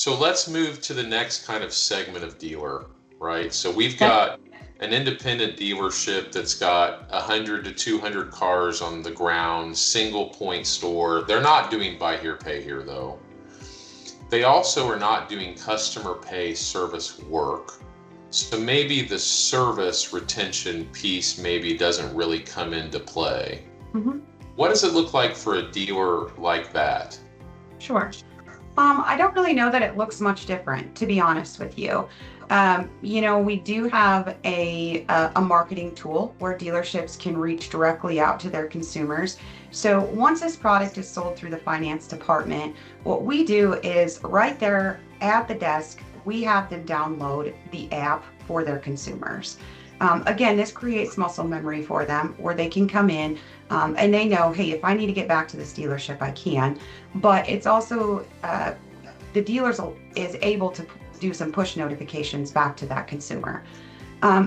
So let's move to the next kind of segment of dealer, right? So we've got an independent dealership that's got 100 to 200 cars on the ground, single point store. They're not doing buy here, pay here though. They also are not doing customer pay service work. So maybe the service retention piece maybe doesn't really come into play. Mm-hmm. What does it look like for a dealer like that? Sure. I don't really know that it looks much different, to be honest with you. We do have a marketing tool where dealerships can reach directly out to their consumers. So once this product is sold through the finance department, what we do is right there at the desk, we have them download the app for their consumers. Again, this creates muscle memory for them where they can come in and they know, hey, if I need to get back to this dealership, I can. But it's also, the dealers is able to do some push notifications back to that consumer.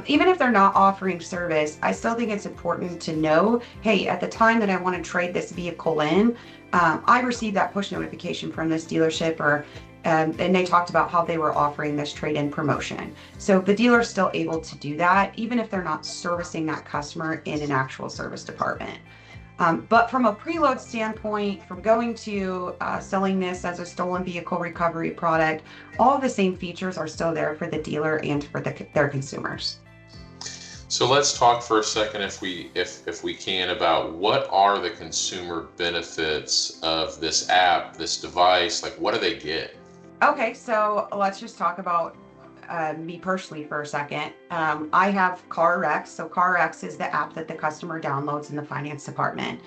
Even if they're not offering service, I still think it's important to know, hey, at the time that I want to trade this vehicle in, I received that push notification from this dealership, and they talked about how they were offering this trade-in promotion. So the dealer's still able to do that, even if they're not servicing that customer in an actual service department. But from a preload standpoint, from going to selling this as a stolen vehicle recovery product, all the same features are still there for the dealer and for their consumers. So let's talk for a second, if we can, about what are the consumer benefits of this app, this device. Like, what do they get? Okay, so let's just talk about me personally for a second. I have CarRx. So CarRx is the app that the customer downloads in the finance department.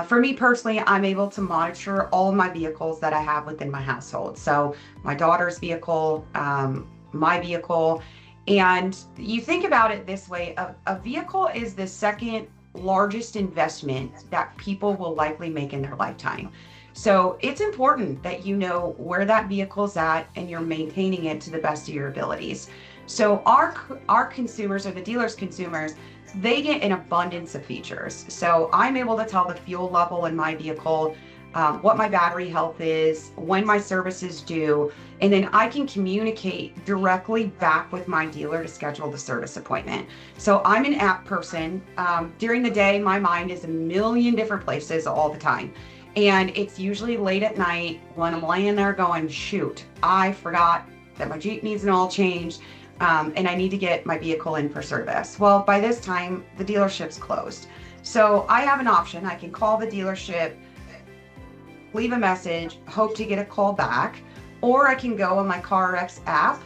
For me personally, I'm able to monitor all of my vehicles that I have within my household. So my daughter's vehicle, my vehicle, and you think about it this way, a vehicle is the second largest investment that people will likely make in their lifetime. So it's important that you know where that vehicle's at and you're maintaining it to the best of your abilities. So our consumers, or the dealer's consumers, they get an abundance of features. So I'm able to tell the fuel level in my vehicle, what my battery health is, when my service is due, and then I can communicate directly back with my dealer to schedule the service appointment. So I'm an app person. During the day, my mind is a million different places all the time. And it's usually late at night when I'm laying there going, shoot, I forgot that my Jeep needs an oil change, and I need to get my vehicle in for service. Well, by this time, the dealership's closed. So I have an option. I can call the dealership, leave a message, hope to get a call back, or I can go on my CarRx app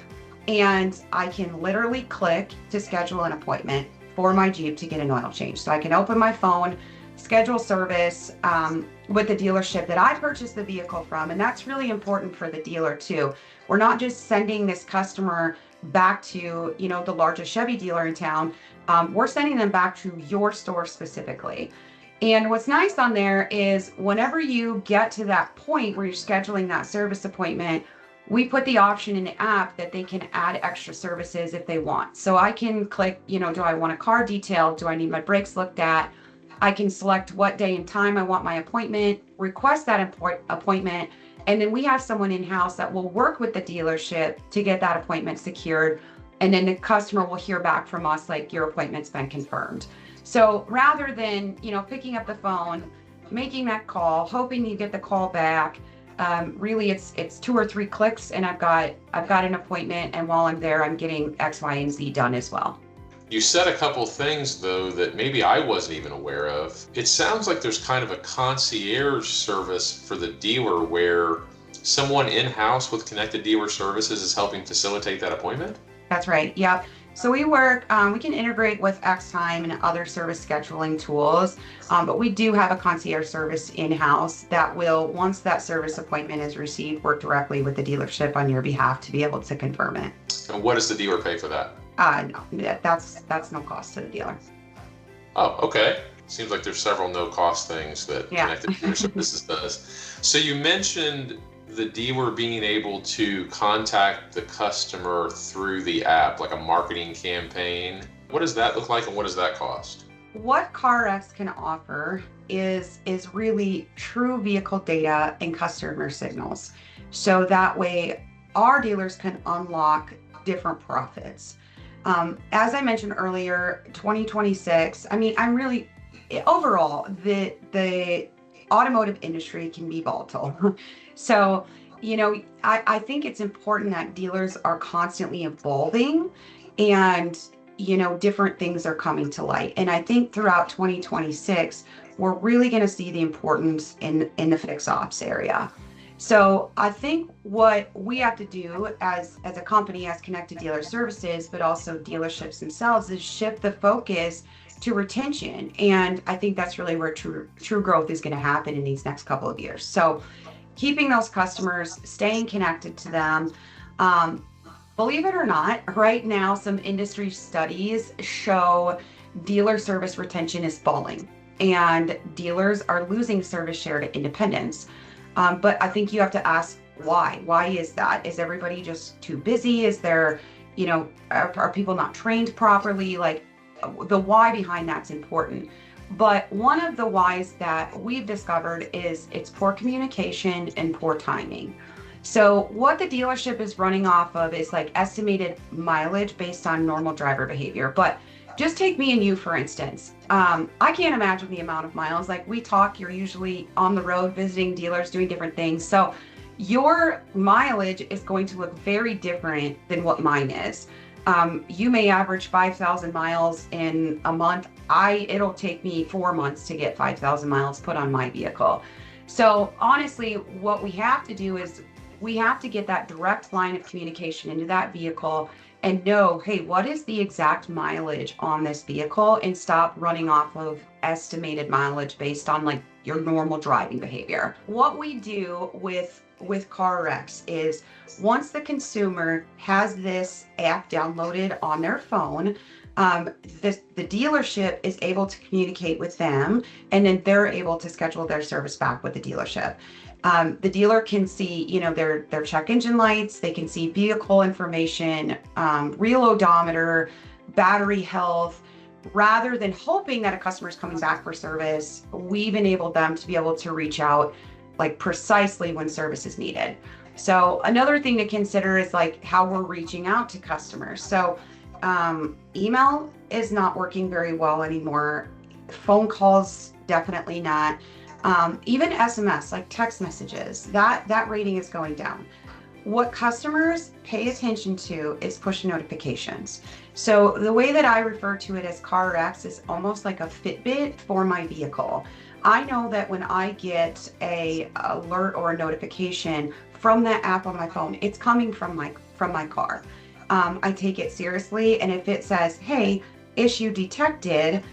and I can literally click to schedule an appointment for my Jeep to get an oil change. So I can open my phone, schedule service with the dealership that I purchased the vehicle from. And that's really important for the dealer too. We're not just sending this customer back to, the largest Chevy dealer in town. We're sending them back to your store specifically. And what's nice on there is whenever you get to that point where you're scheduling that service appointment, we put the option in the app that they can add extra services if they want. So I can click, do I want a car detailed? Do I need my brakes looked at? I can select what day and time I want my appointment, request that appointment, and then we have someone in-house that will work with the dealership to get that appointment secured. And then the customer will hear back from us like, your appointment's been confirmed. So rather than, picking up the phone, making that call, hoping you get the call back, really it's 2 or 3 clicks and I've got an appointment, and while I'm there, I'm getting X, Y, and Z done as well. You said a couple things, though, that maybe I wasn't even aware of. It sounds like there's kind of a concierge service for the dealer where someone in-house with Connected Dealer Services is helping facilitate that appointment? That's right. Yep. So we can integrate with Xtime and other service scheduling tools, but we do have a concierge service in-house that will, once that service appointment is received, work directly with the dealership on your behalf to be able to confirm it. And what does the dealer pay for that? No, that's no cost to the dealer. Oh, okay. Seems like there's several no-cost things that Connected Dealer Services does. So you mentioned the dealer being able to contact the customer through the app, like a marketing campaign. What does that look like, and what does that cost? What CarRx can offer is really true vehicle data and customer signals. So that way, our dealers can unlock different profits. As I mentioned earlier, 2026, I mean, I'm really, overall, the automotive industry can be volatile. So, I think it's important that dealers are constantly evolving and, different things are coming to light. And I think throughout 2026, we're really going to see the importance in the fix ops area. So I think what we have to do as a company, as Connected Dealer Services, but also dealerships themselves, is shift the focus to retention. And I think that's really where true growth is going to happen in these next couple of years. So keeping those customers, staying connected to them. Believe it or not, right now, some industry studies show dealer service retention is falling and dealers are losing service share to independents. But I think you have to ask why. Why is that? Is everybody just too busy? Is there, are people not trained properly? Like, the why behind that's important. But one of the whys that we've discovered is it's poor communication and poor timing. So what the dealership is running off of is like estimated mileage based on normal driver behavior. But just take me and you, for instance. I can't imagine the amount of miles. Like, we talk, you're usually on the road visiting dealers, doing different things. So your mileage is going to look very different than what mine is. You may average 5,000 miles in a month. It'll take me 4 months to get 5,000 miles put on my vehicle. So honestly, what we have to do is we have to get that direct line of communication into that vehicle and know, hey, what is the exact mileage on this vehicle, and stop running off of estimated mileage based on like your normal driving behavior. What we do with CarRx is, once the consumer has this app downloaded on their phone, the dealership is able to communicate with them, and then they're able to schedule their service back with the dealership. The dealer can see, their check engine lights, they can see vehicle information, real odometer, battery health. Rather than hoping that a customer is coming back for service, we've enabled them to be able to reach out like precisely when service is needed. So another thing to consider is like how we're reaching out to customers. So email is not working very well anymore. Phone calls, definitely not. Even SMS, like text messages, that rating is going down. What customers pay attention to is push notifications. So the way that I refer to it as CarRx is almost like a Fitbit for my vehicle. I know that when I get a alert or a notification from that app on my phone, it's coming from my car. I take it seriously, and if it says, hey, issue detected,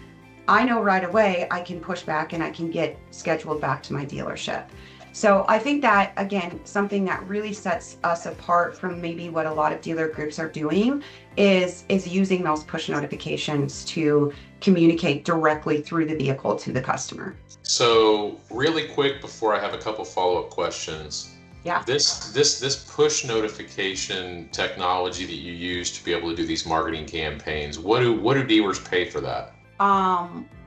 I know right away I can push back and I can get scheduled back to my dealership. So I think that, again, something that really sets us apart from maybe what a lot of dealer groups are doing is using those push notifications to communicate directly through the vehicle to the customer. So really quick, before I have a couple follow-up questions. Yeah. This push notification technology that you use to be able to do these marketing campaigns, what do dealers pay for that?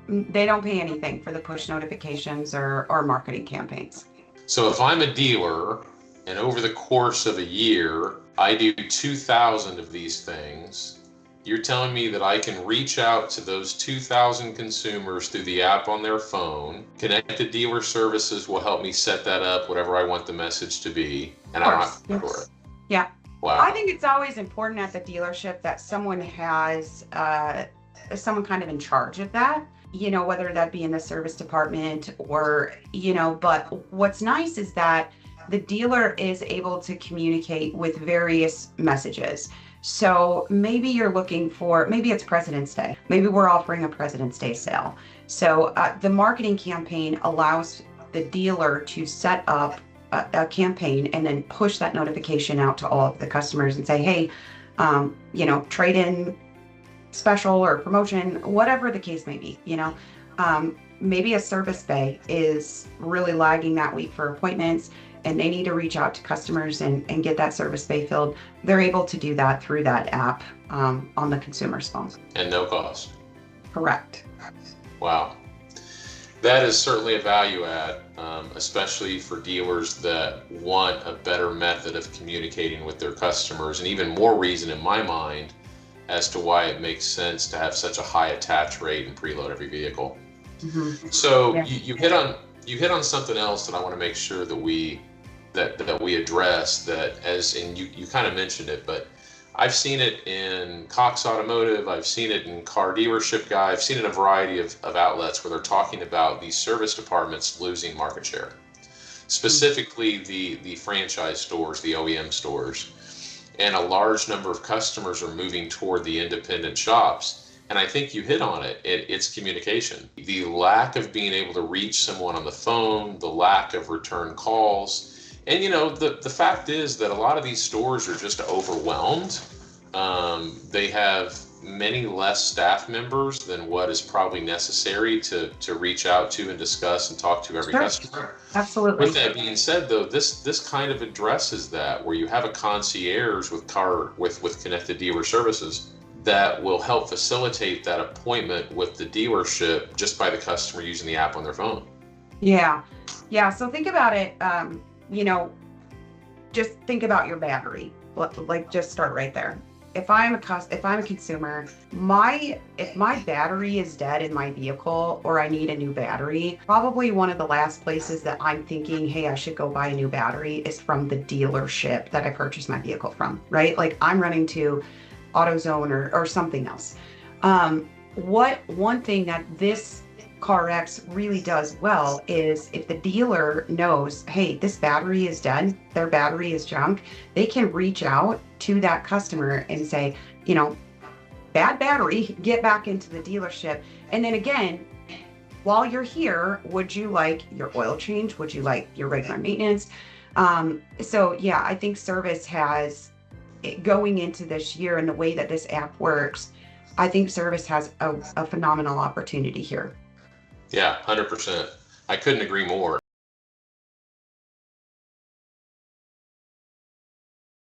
They don't pay anything for the push notifications or marketing campaigns. So if I'm a dealer and over the course of a year, I do 2,000 of these things, you're telling me that I can reach out to those 2,000 consumers through the app on their phone. Connected Dealer Services will help me set that up, whatever I want the message to be, and I don't have to pay for it. Yeah. Wow. I think it's always important at the dealership that someone has someone kind of in charge of that, whether that be in the service department or, but what's nice is that the dealer is able to communicate with various messages. So maybe you're looking for, maybe it's President's Day. Maybe we're offering a President's Day sale. So the marketing campaign allows the dealer to set up a campaign and then push that notification out to all of the customers and say, hey, trade-in special or promotion, whatever the case may be, maybe a service bay is really lagging that week for appointments and they need to reach out to customers and get that service bay filled. They're able to do that through that app on the consumer's phone. And no cost. Correct. Wow. That is certainly a value add, especially for dealers that want a better method of communicating with their customers, and even more reason in my mind as to why it makes sense to have such a high attach rate and preload every vehicle. So Yeah. you hit on something else that I want to make sure that we address, that as in you kind of mentioned it, but I've seen it in Cox Automotive, I've seen it in Car Dealership Guy, I've seen it in a variety of outlets where they're talking about these service departments losing market share, specifically the franchise stores, the OEM stores. And a large number of customers are moving toward the independent shops. And I think you hit on it. It's communication. The lack of being able to reach someone on the phone, the lack of return calls. And the fact is that a lot of these stores are just overwhelmed. They have many less staff members than what is probably necessary to reach out to and discuss and talk to every customer. Absolutely. With that being said, though, this kind of addresses that, where you have a concierge with connected dealer services that will help facilitate that appointment with the dealership just by the customer using the app on their phone. Yeah. So think about it. Just think about your battery. Like, just start right there. If I'm a consumer, if my battery is dead in my vehicle, or I need a new battery, probably one of the last places that I'm thinking, hey, I should go buy a new battery, is from the dealership that I purchased my vehicle from, right? Like, I'm running to AutoZone or something else. One thing that this CarRx really does well is, if the dealer knows, hey, this battery is dead, their battery is junk, they can reach out to that customer and say, bad battery, get back into the dealership. And then again, while you're here, would you like your oil change? Would you like your regular maintenance? So yeah, I think service has, going into this year and the way that this app works, I think service has a phenomenal opportunity here. Yeah, 100%. I couldn't agree more.